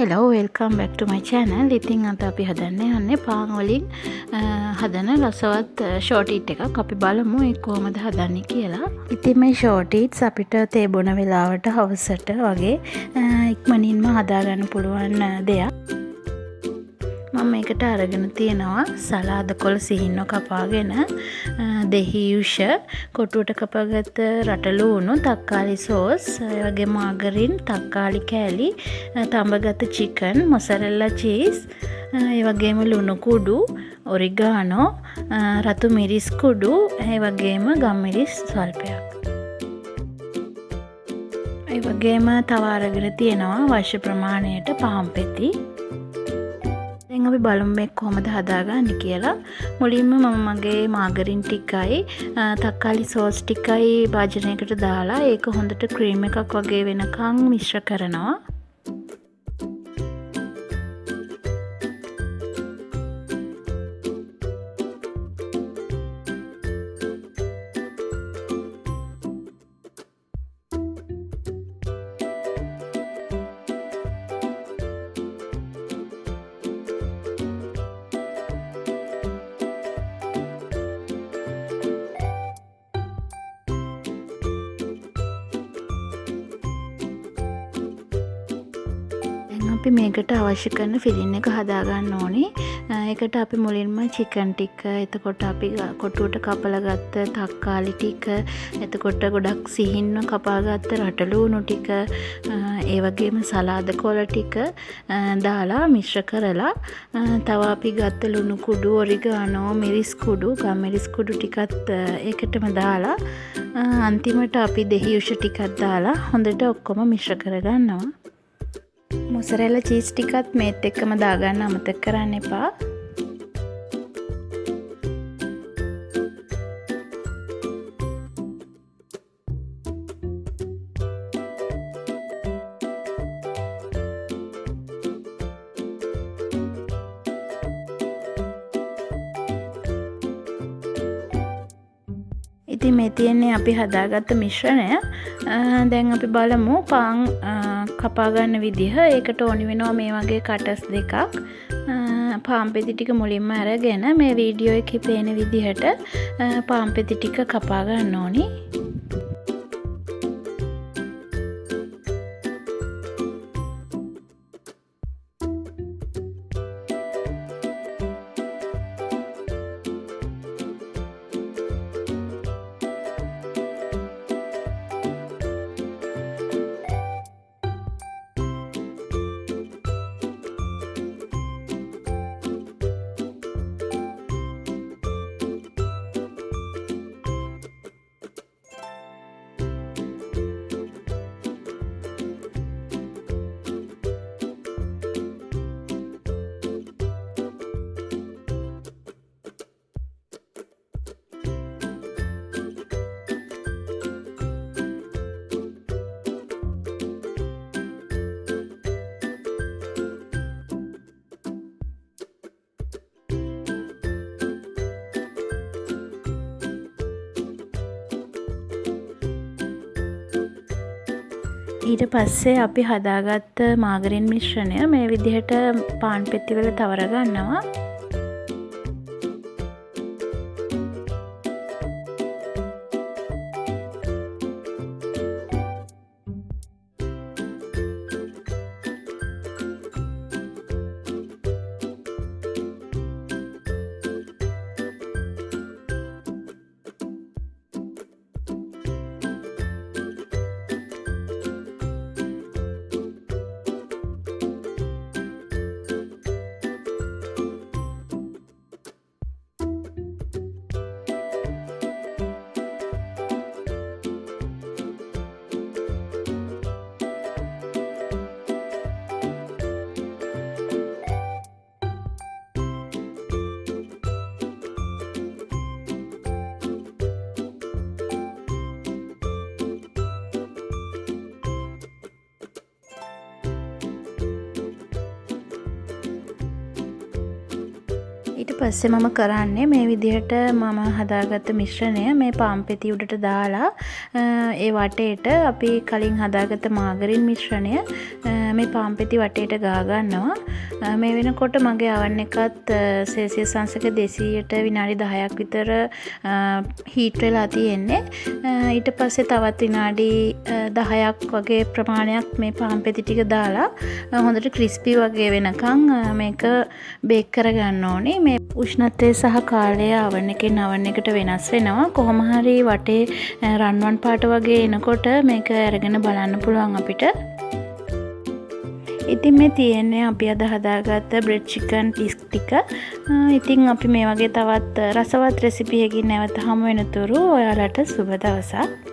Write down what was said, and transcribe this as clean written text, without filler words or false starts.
Hello, welcome back to my channel. ඉතින් අද අපි හදන්නේ යන්නේ පාන් වලින් හදන රසවත් ෂෝට් ඊට් එකක්. අපි බලමු ඒක කොහොමද හදන්නේ කියලා. ඉතින් මේ ෂෝට් ඊට්ස් අපිට තේ බොන වෙලාවට හවසට වගේ ඉක්මනින්ම හදාගන්න පුළුවන් දෙයක්. මම මේකට අරගෙන තියෙනවා සලාද කොළ සිහින්නෝ කපාගෙන දෙහියුෂ කොටුවට කපාගත්ත රටලු උණු තක්කාලි සෝස් ඒ වගේ මාගරින් තක්කාලි කෑලි තඹගත චිකන් මොසරෙල්ලා චීස් ඒ වගේම ලුණු කුඩු ඔරිගානෝ රතු මිරිස් කුඩු ඒ වගේම ගම්මිරිස් ස්වල්පයක් ඒ වගේම තව අරගෙන තියෙනවා අවශ්‍ය ප්‍රමාණයට පාන් පෙති. දැන් අපි බලමු මේක කොහොමද හදාගන්නේ කියලා. මුලින්ම මම මගේ මාගරින් ටිකයි තක්කාලි සෝස් ටිකයි භාජනයකට දාලා ඒක හොඳට ක්‍රීම් එකක් වගේ වෙනකන් මිශ්‍ර කරනවා. අපි මේකට අවශ්‍ය කරන ෆිලින් එක හදාගන්න ඕනේ. ඒකට අපි මුලින්ම චිකන් ටික, එතකොට අපි කොටුවට කපලා ගත්ත තක්කාලි ටික, එතකොට ගොඩක් සිහින්ව කපාගත්ත රටලු උණු ටික, ඒ වගේම සලාද කොළ ටික දාලා මිශ්‍ර කරලා තව අපි ගත්ත ලුණු කුඩු, ඔරිගානෝ, මිරිස් කුඩු, ගම්මිරිස් කුඩු ටිකත් ඒකටම දාලා අන්තිමට අපි දෙහියුෂ ටිකක් දාලා හොඳට ඔක්කොම මිශ්‍ර කරගන්නවා. මොසරෙල්ලා චීස් ටිකත් මේත් එක්කම දාගන්න අමතක කරන්න එපා. ඉතින් මේ තියෙන්නේ අපි හදාගත්ත මිශ්‍රණය. දැන් අපි බලමු පාන් කපා ගන්න විදිහ. ඒකට ඕනි වෙනවා මේ වගේ කටස් දෙකක්. පාන් පෙති ටික මුලින්ම අරගෙන මේ වීඩියෝ එකේ පේන විදිහට පාන් පෙති ටික කපා ගන්න ඕනි. ඊට පස්සේ අපි හදාගත්ත මාගරින් මිශ්‍රණය මේ විදිහට පාන් පෙති වල තවර ගන්නවා. ඊට පස්සේ මම කරන්නේ මේ විදිහට මම හදාගත්ත මිශ්‍රණය මේ පාන් පෙති උඩට දාලා ඒ වටේට අපි කලින් හදාගත්ත මාගරින් මිශ්‍රණය මේ පාන් පෙති වටේට ගා ගන්නවා. මේ වෙනකොට මගේ oven එකත් සෙල්සියස් අංශක 200ට විනාඩි 10ක් විතර හීට් වෙලා තියෙන්නේ. ඊට පස්සේ තවත් විනාඩි 10ක් වගේ ප්‍රමාණයක් මේ පාන් පෙති ටික දාලා හොඳට ක්‍රිස්පි වගේ වෙනකන් මේක බේක් කරගන්න ඕනේ. මේ උෂ්ණත්වය සහ කාලය oven එකෙන් oven එකට වෙනස් වෙනවා. කොහොම හරි වටේ රන්වන් පාට වගේ එනකොට මේක අරගෙන බලන්න පුළුවන් අපිට. ඉතින් මේ තියෙන්නේ අපි අද හදාගත්ත බ්‍රෙඩ් චිකන් ටික. ඉතින් අපි මේ වගේ තවත් රසවත් රෙසිපි එකකින් නැවත හමු වෙනතුරු ඔයාලට සුබ දවසක්.